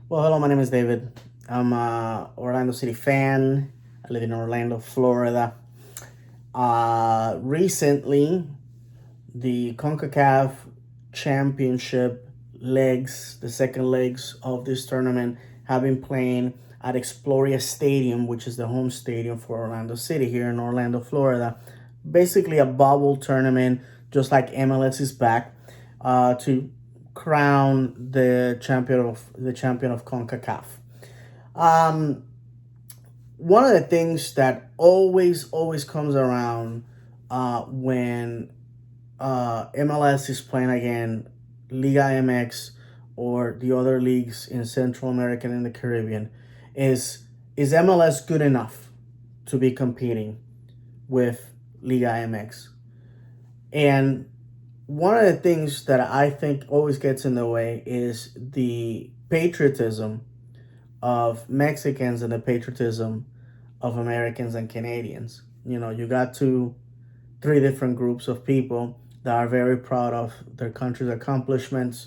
Well, hello, my name is David. I'm a Orlando City fan. I live in Orlando, Florida. Recently, the Concacaf Championship legs, the second legs of this tournament, have been playing at Exploria Stadium, which is the home stadium for Orlando City here in Orlando, Florida. Basically, a bubble tournament, just like MLS is back, to crown the champion of Concacaf. Um, One of the things that always comes around when MLS is playing again Liga MX or the other leagues in Central America and in the Caribbean is MLS good enough to be competing with Liga MX? And one of the things that I think always gets in the way is the patriotism of Mexicans and the patriotism of Americans and Canadians. You know, you got three different groups of people that are very proud of their country's accomplishments.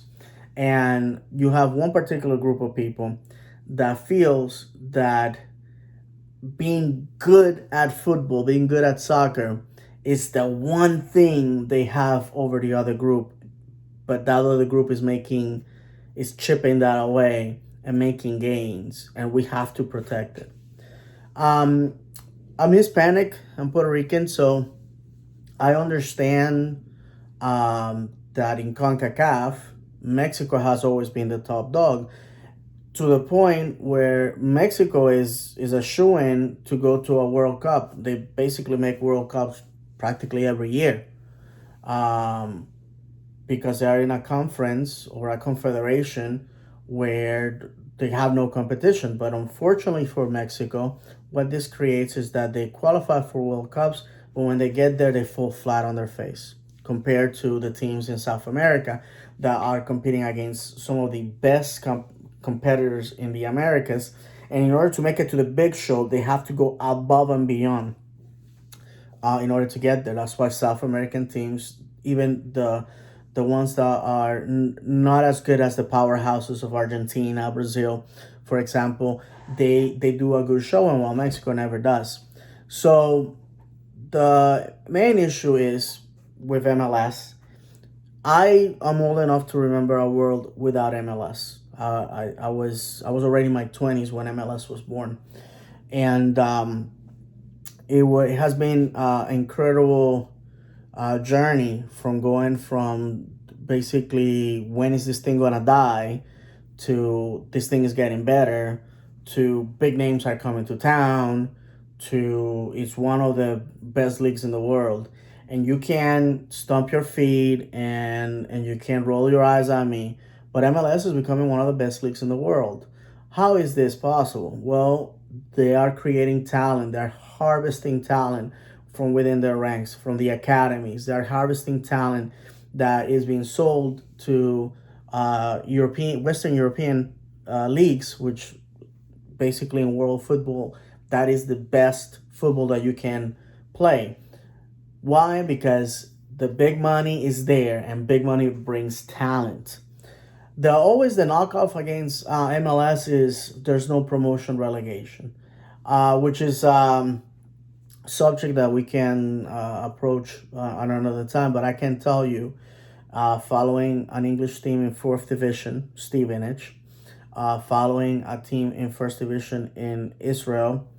And you have one particular group of people that feels that being good at football, being good at soccer, is the one thing they have over the other group. But that other group is chipping that away and making gains, and we have to protect it. Um, I'm Hispanic. I'm Puerto Rican, so I understand that in CONCACAF, Mexico has always been the top dog to the point where Mexico is a shoo-in to go to a World Cup. They basically make World Cups practically every year um, because they are in a conference or a confederation where they have no competition. But unfortunately for Mexico, what this creates is that they qualify for World Cups, but when they get there, they fall flat on their face compared to the teams in South America that are competing against some of the best competitors in the Americas. And in order to make it to the big show, they have to go above and beyond in order to get there. That's why South American teams, even the ones that are not as good as the powerhouses of Argentina, Brazil, for example, they do a good showing while Mexico never does. So the main issue is with MLS. I am old enough to remember a world without MLS. I was already in my 20s when MLS was born, and it has been an incredible journey from going from basically when is this thing gonna die to this thing is getting better to big names are coming to town to it's one of the best leagues in the world. And you can stomp your feet and you can roll your eyes at me, but MLS is becoming one of the best leagues in the world. How is this possible? Well, they are creating talent, they're harvesting talent from within their ranks, from the academies. They're harvesting talent that is being sold to Western European leagues, which basically in world football, that is the best football that you can play. Why? Because the big money is there, and big money brings talent. The knockoff against MLS is there's no promotion relegation, which is subject that we can approach on another time. But I can tell you, following an English team in fourth division, Stevenage, following a team in first division in Israel,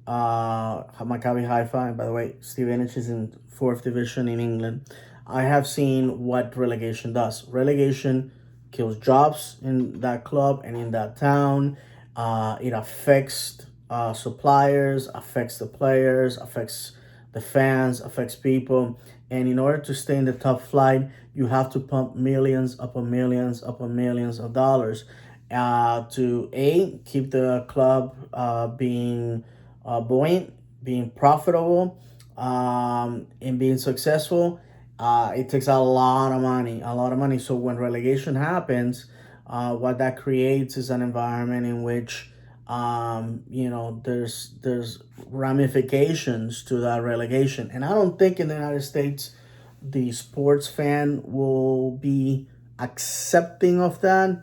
Maccabi Haifa. And by the way, Stevenage is in fourth division in England. I have seen what relegation does. Relegation kills jobs in that club and in that town. It affects suppliers, affects the players, affects the fans, affects people. And in order to stay in the top flight, you have to pump millions upon millions upon millions of dollars to keep the club being buoyant, being profitable, and being successful. It takes a lot of money, a lot of money. So when relegation happens, what that creates is an environment in which there's ramifications to that relegation. And I don't think in the United States the sports fan will be accepting of that.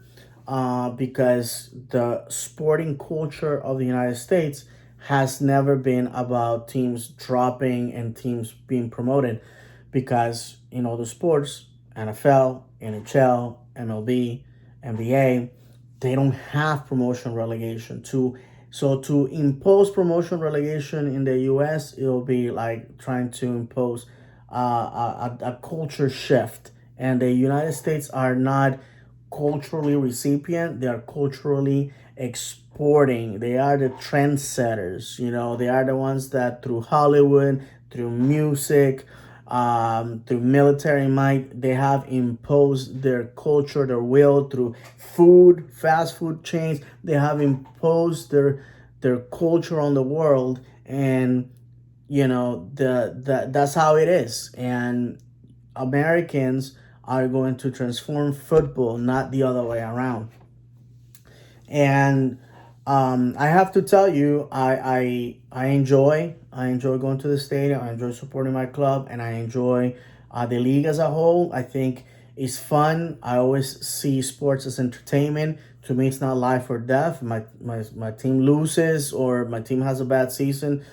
because the sporting culture of the United States has never been about teams dropping and teams being promoted, because in other sports, NFL, NHL, MLB, NBA, they don't have promotion relegation. To impose promotion relegation in the US, it'll be like trying to impose a culture shift. And the United States are not culturally recipient, they are culturally exporting. They are the trendsetters. They are the ones that through Hollywood, through music, through military might, they have imposed their culture, their will through food, fast food chains. They have imposed their culture on the world, and that's how it is. And Americans are going to transform football, not the other way around. And I have to tell you, I enjoy going to the stadium. I enjoy supporting my club, and I enjoy the league as a whole. I think it's fun. I always see sports as entertainment. To me, it's not life or death. My team loses or my team has a bad season,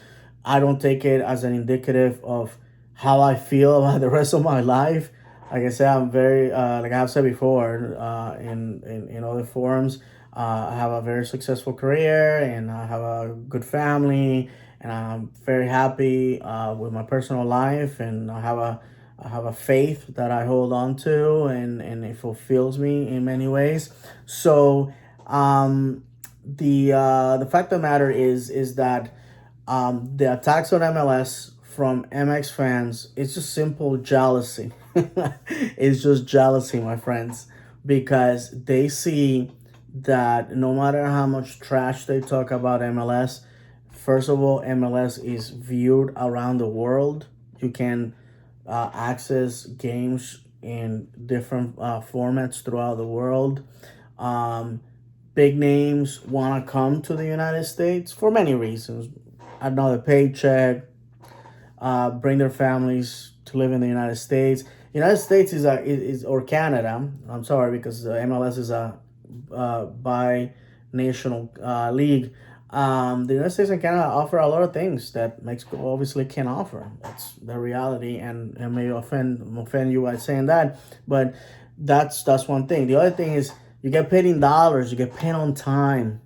I don't take it as an indicative of how I feel about the rest of my life. Like I said, I'm very, like I've said before, in other forums, I have a very successful career and I have a good family, and I'm very happy with my personal life, and I have a faith that I hold on to, and it fulfills me in many ways. So the fact of the matter is that the attacks on MLS from MX fans, it's just simple jealousy. It's just jealousy, my friends, because they see that no matter how much trash they talk about MLS, first of all, MLS is viewed around the world. You can access games in different formats throughout the world. Um, Big names want to come to the United States for many reasons. Another paycheck, bring their families to live in the United States. United States is or Canada. I'm sorry, because the MLS is a bi-national league. The United States and Canada offer a lot of things that Mexico obviously can't offer. That's the reality, and I may offend you by saying that, but that's one thing. The other thing is you get paid in dollars. You get paid on time.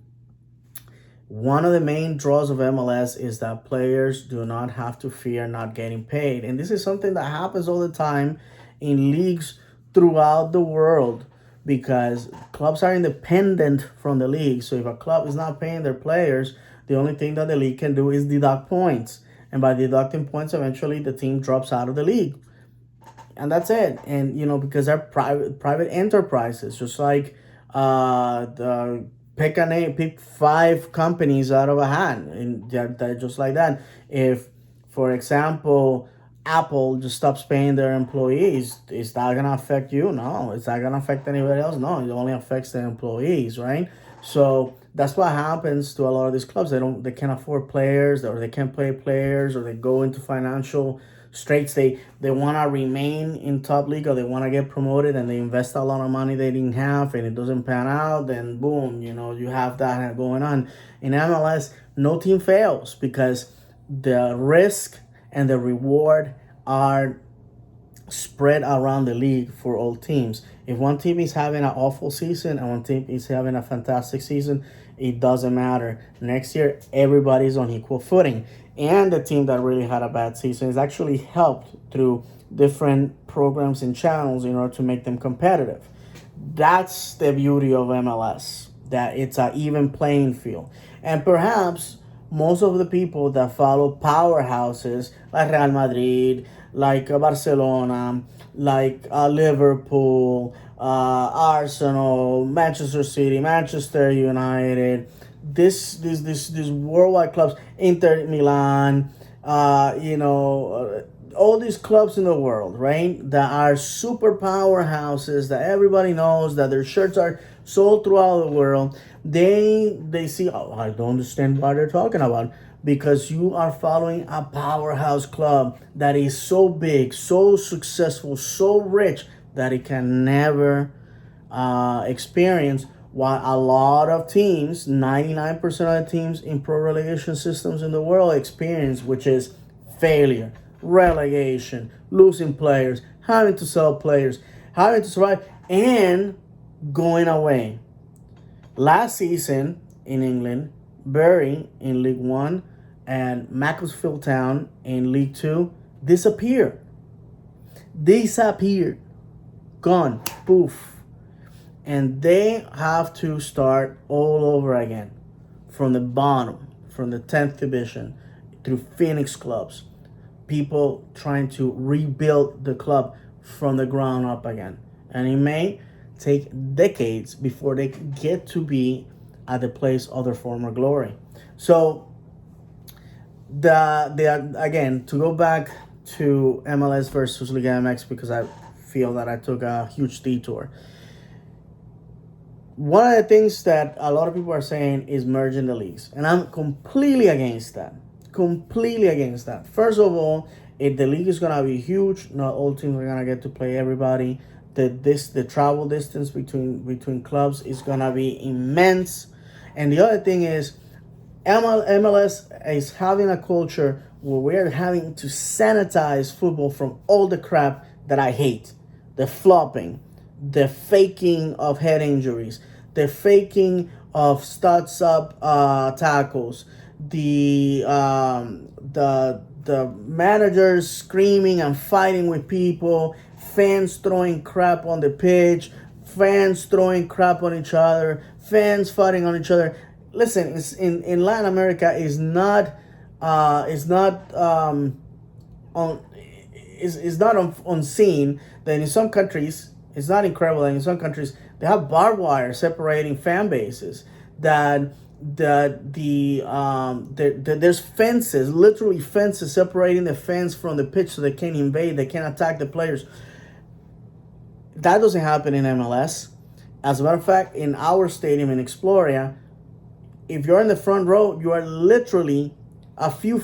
One of the main draws of MLS is that players do not have to fear not getting paid. And this is something that happens all the time in leagues throughout the world, because clubs are independent from the league. So if a club is not paying their players, the only thing that the league can do is deduct points. And by deducting points, eventually the team drops out of the league. And that's it. And because they're private enterprises, just like the pick five companies out of a hat, and they're just like that. If, for example, Apple just stops paying their employees, is that gonna affect you? No. Is that gonna affect anybody else? No. It only affects the employees, right? So that's what happens to a lot of these clubs. They can't afford players, or they can't pay players, or they go into financial straits. They want to remain in top league, or they want to get promoted, and they invest a lot of money they didn't have, and it doesn't pan out. Then boom, you have that going on. In MLS, no team fails, because the risk and the reward are spread around the league for all teams. If one team is having an awful season and one team is having a fantastic season, it doesn't matter. Next year, everybody's on equal footing. And the team that really had a bad season is actually helped through different programs and channels in order to make them competitive. That's the beauty of MLS, that it's an even playing field. And perhaps most of the people that follow powerhouses like Real Madrid, like Barcelona, like Liverpool, Arsenal, Manchester City, Manchester United, this worldwide clubs, Inter Milan, all these clubs in the world, right? That are super powerhouses that everybody knows, that their shirts are sold throughout the world. They see, oh, I don't understand what they're talking about, because you are following a powerhouse club that is so big, so successful, so rich that it can never experience While a lot of teams, 99% of the teams in pro relegation systems in the world experience, which is failure, relegation, losing players, having to sell players, having to survive, and going away. Last season in England, Bury in League One and Macclesfield Town in League Two disappeared. Gone. Poof. And they have to start all over again from the bottom, from the 10th division through Phoenix clubs. People trying to rebuild the club from the ground up again. And it may take decades before they get to be at the place of their former glory. So the again, to go back to MLS versus Liga MX, because I feel that I took a huge detour. One of the things that a lot of people are saying is merging the leagues, and I'm completely against that. First of all, if the league is gonna be huge, not all teams are gonna get to play everybody. The travel distance between clubs is gonna be immense, and the other thing is, MLS is having a culture where we're having to sanitize football from all the crap that I hate, the flopping, the faking of head injuries, the faking of studs up tackles, the managers screaming and fighting with people, fans throwing crap on the pitch, fans throwing crap on each other, fans fighting on each other. Listen, it's in Latin America is not unseen that in some countries it's not incredible. And in some countries they have barbed wire separating fan bases. That there's fences, literally fences separating the fans from the pitch so they can't invade, they can't attack the players. That doesn't happen in MLS. As a matter of fact, in our stadium in Exploria, if you're in the front row, you are literally a few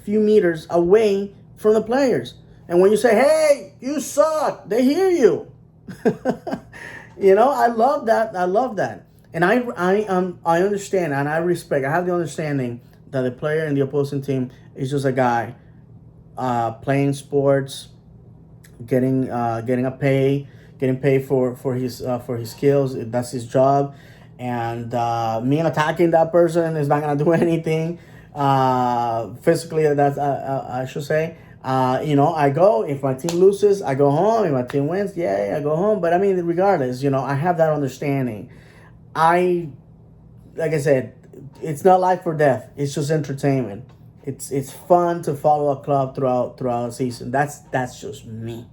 meters away from the players. And when you say, "Hey, you suck," they hear you. I love that. And I understand and I respect. I have the understanding that the player in the opposing team is just a guy playing sports, getting paid for his skills. That's his job. And me attacking that person is not gonna do anything physically. That's I should say. I go, if my team loses, I go home. If my team wins, yay, I go home. But I mean, regardless, I have that understanding. Like I said, it's not life or death. It's just entertainment. It's fun to follow a club throughout the season. That's just me,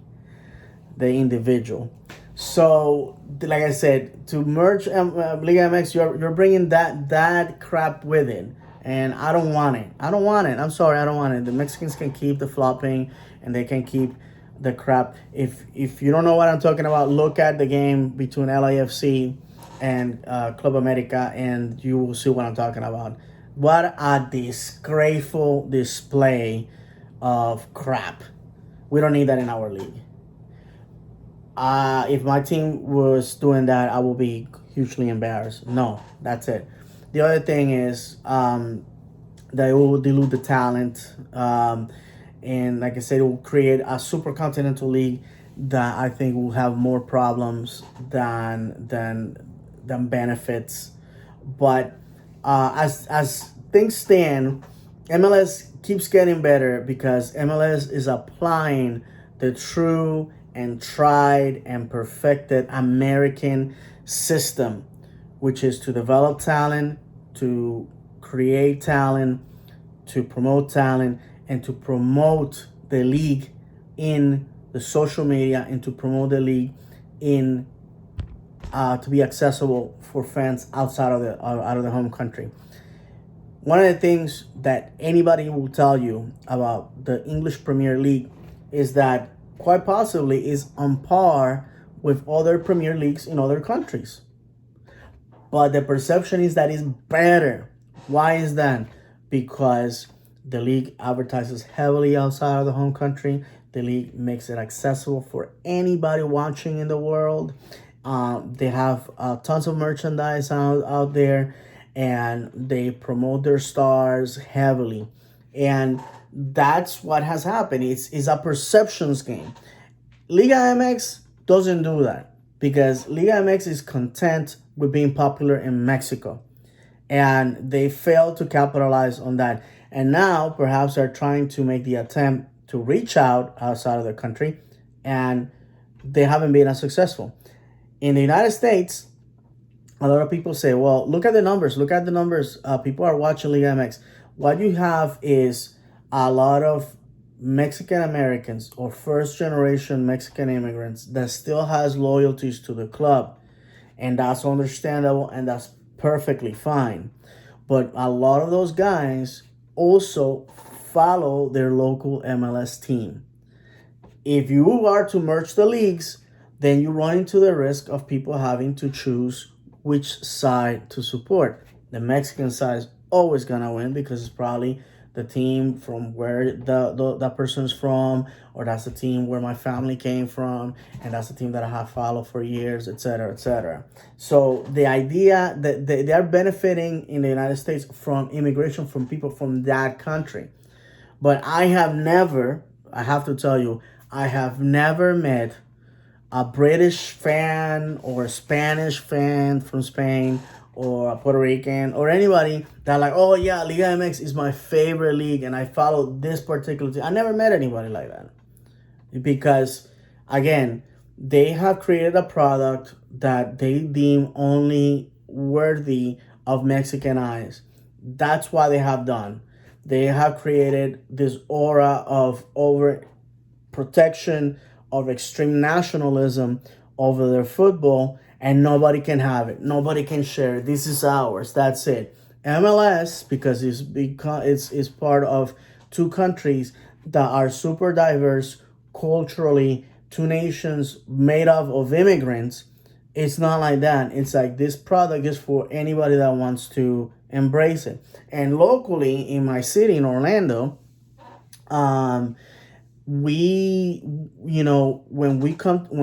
the individual. So, like I said, to merge Liga MX, you're bringing that crap with it, and I don't want it. I'm sorry, I don't want it. The Mexicans can keep the flopping, and they can keep the crap. If you don't know what I'm talking about, look at the game between LAFC and Club America, and you will see what I'm talking about. What a disgraceful display of crap. We don't need that in our league. If my team was doing that, I will be hugely embarrassed. No, that's it. The other thing is that it will dilute the talent. And like I said, it will create a super continental league that I think will have more problems than benefits. But as things stand, MLS keeps getting better because MLS is applying the true and tried and perfected American system, which is to develop talent, to create talent, to promote talent, and to promote the league in the social media, and to promote the league in to be accessible for fans outside of the home country. One of the things that anybody will tell you about the English Premier League is that quite possibly is on par with other Premier Leagues in other countries. But the perception is that it's better. Why is that? Because the league advertises heavily outside of the home country. The league makes it accessible for anybody watching in the world. They have tons of merchandise out there, and they promote their stars heavily. And that's what has happened. It's a perceptions game. Liga MX doesn't do that because Liga MX is content with being popular in Mexico, and they failed to capitalize on that. And now perhaps they're trying to make the attempt to reach out outside of the country, and they haven't been as successful. In the United States, a lot of people say, well, look at the numbers. Look at the numbers. People are watching Liga MX. What you have is a lot of Mexican Americans or first generation Mexican immigrants that still has loyalties to the club. And that's understandable and that's perfectly fine. But a lot of those guys also follow their local MLS team. If you are to merge the leagues, then you run into the risk of people having to choose which side to support. The Mexican side is always gonna win because it's probably the team from where that person's from, or that's the team where my family came from, and that's the team that I have followed for years, etc., etc. So the idea that they are benefiting in the United States from immigration from people from that country. But I have to tell you, I have never met a British fan or a Spanish fan from Spain or a Puerto Rican or anybody that like, oh yeah, Liga MX is my favorite league and I follow this particular team. I never met anybody like that because, again, they have created a product that they deem only worthy of Mexican eyes. That's why they have done. They have created this aura of over protection, of extreme nationalism over their football, and nobody can have it. Nobody can share it. This is ours. That's it. MLS, because it's part of two countries that are super diverse culturally, two nations made up of immigrants. It's not like that. It's like this product is for anybody that wants to embrace it. And locally in my city in Orlando, um, we when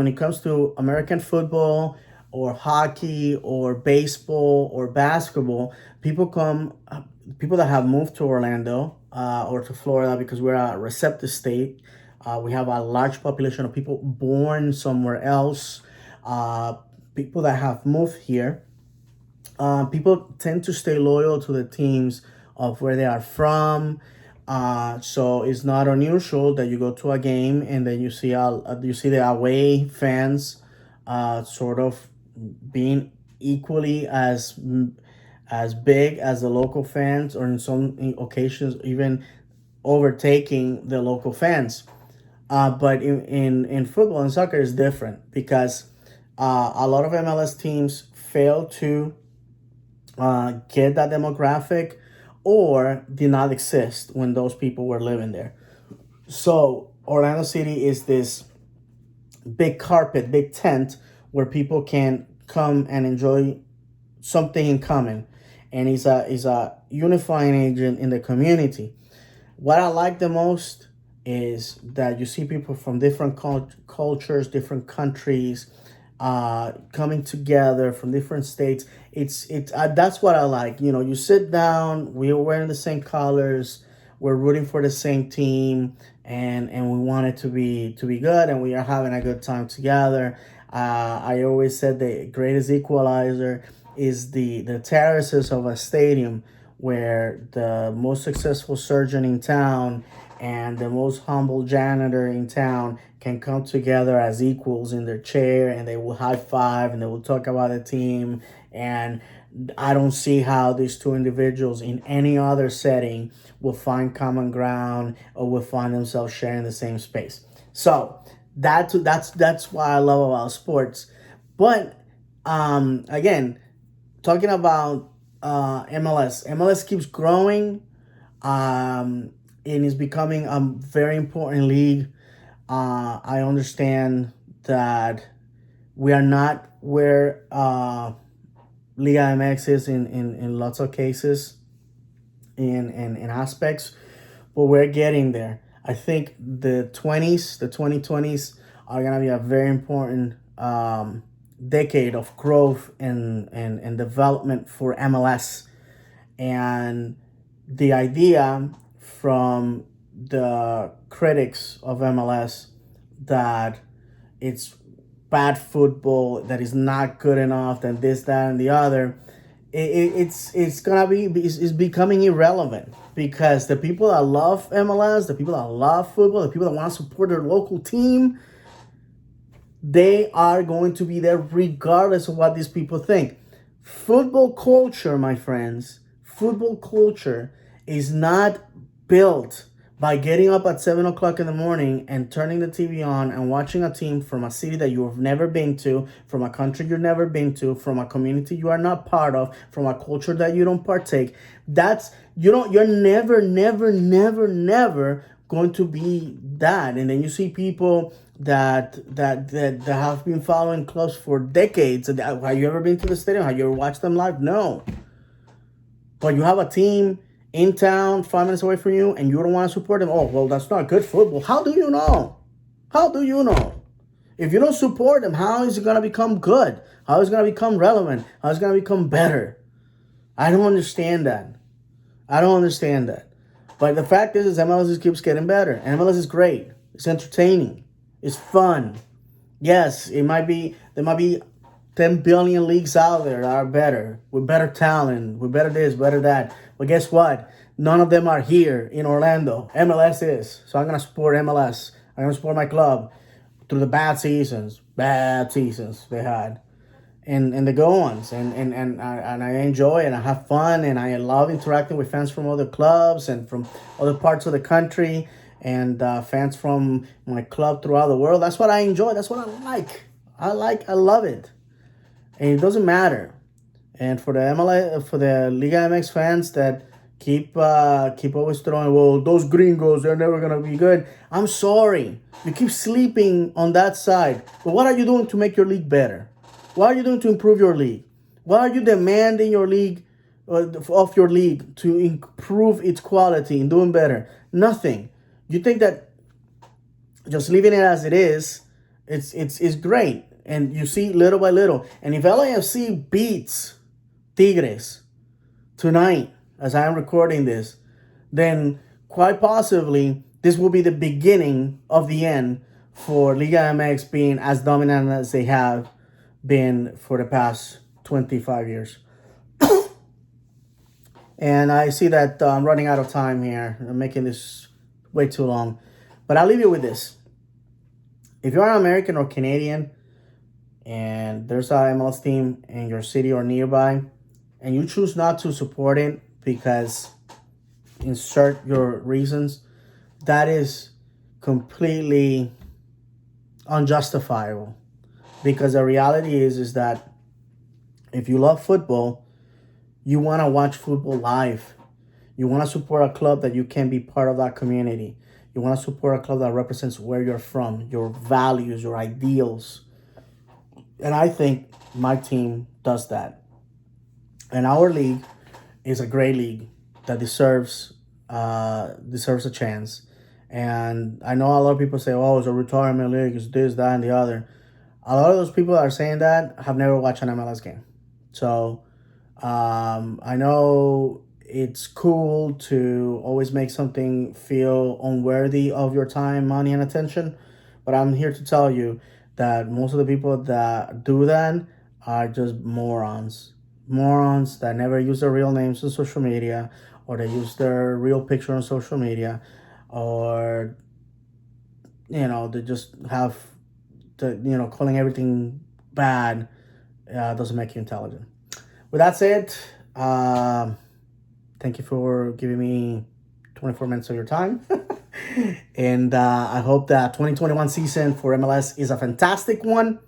it comes to American football or hockey or baseball or basketball, people that have moved to Orlando or to Florida because we're a receptive state. We have a large population of people born somewhere else. uh, People that have moved here, people tend to stay loyal to the teams of where they are from. So it's not unusual that you go to a game and then you see the away fans sort of being equally as big as the local fans, or in some occasions even overtaking the local fans. But in football and soccer is different because a lot of MLS teams fail to get that demographic or did not exist when those people were living there. So Orlando City is this big carpet, big tent where people can come and enjoy something in common, and is a unifying agent in the community. What I like the most is that you see people from different cultures, different countries, coming together from different states. It's that's what I like. You know, you sit down, we're wearing the same colors, we're rooting for the same team, and we want it to be good, and we are having a good time together. I always said the greatest equalizer is the terraces of a stadium where the most successful surgeon in town and the most humble janitor in town can come together as equals in their chair, and they will high five and they will talk about the team. And I don't see how these two individuals in any other setting will find common ground or will find themselves sharing the same space. So that's why I love about sports. But again, talking about MLS keeps growing, and is becoming a very important league. I understand that we are not where Liga MX is in lots of cases, in aspects, but we're getting there. I think the 2020s are gonna be a very important decade of growth and development for MLS. And the idea from the critics of MLS that it's bad football, that is not good enough, that this, that, and the other, it's gonna be it's becoming irrelevant, because the people that love MLS, the people that love football, the people that want to support their local team, they are going to be there regardless of what these people think. Football culture, my friends, football culture is not built by getting up at 7 o'clock in the morning and turning the TV on and watching a team from a city that you have never been to, from a country you've never been to, from a community you are not part of, from a culture that you don't partake. You're never, never, never, never going to be that. And then you see people that have been following clubs for decades. Have you ever been to the stadium? Have you ever watched them live? No. But you have a team in town 5 minutes away from you and you don't want to support them. Oh, well, that's not good football. How do you know? How do you know? If you don't support them, how is it going to become good? How is it going to become relevant? How is it going to become better? I don't understand that. I don't understand that. But the fact is MLS just keeps getting better. And MLS is great. It's entertaining. It's fun. Yes, there might be 10 billion leagues out there that are better, with better talent, with better this, better that. But guess what? None of them are here in Orlando. MLS is. So I'm going to support MLS. I'm going to support my club through the bad seasons they had. And the good ones. And I enjoy and I have fun, and I love interacting with fans from other clubs and from other parts of the country, and fans from my club throughout the world. That's what I enjoy. That's what I like. I love it. And it doesn't matter. And for the MLS, for the Liga MX fans that keep always throwing, well, those gringos, they're never gonna be good. I'm sorry. You keep sleeping on that side. But what are you doing to make your league better? What are you doing to improve your league? What are you demanding your league of your league to improve its quality and doing better? Nothing. You think that just leaving it as it is, it's great. And you see little by little. And if LAFC beats Tigres tonight, as I am recording this, then quite possibly this will be the beginning of the end for Liga MX being as dominant as they have been for the past 25 years. And I see that I'm running out of time here. I'm making this way too long. But I'll leave you with this. If you're an American or Canadian and there's a MLS team in your city or nearby, and you choose not to support it because insert your reasons, that is completely unjustifiable. Because the reality is that if you love football, you want to watch football live. You want to support a club that you can be part of that community. You want to support a club that represents where you're from, your values, your ideals. And I think my team does that. And our league is a great league that deserves a chance. And I know a lot of people say, oh, it's a retirement league, it's this, that, and the other. A lot of those people that are saying that have never watched an MLS game. So I know it's cool to always make something feel unworthy of your time, money, and attention. But I'm here to tell you that most of the people that do that are just morons. Morons that never use their real names on social media, or they use their real picture on social media, or, they just have calling everything bad doesn't make you intelligent. With that said, thank you for giving me 24 minutes of your time. And I hope that 2021 season for MLS is a fantastic one,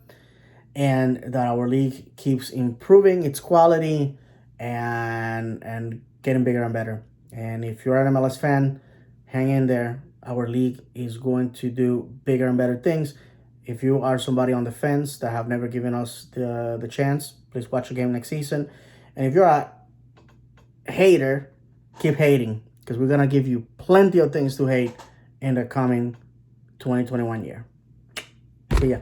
and that our league keeps improving its quality and getting bigger and better. And if you're an MLS fan, hang in there. Our league is going to do bigger and better things. If you are somebody on the fence that have never given us the chance, please watch a game next season. And if you're a hater, keep hating, because we're going to give you plenty of things to hate in the coming 2021 year. See ya.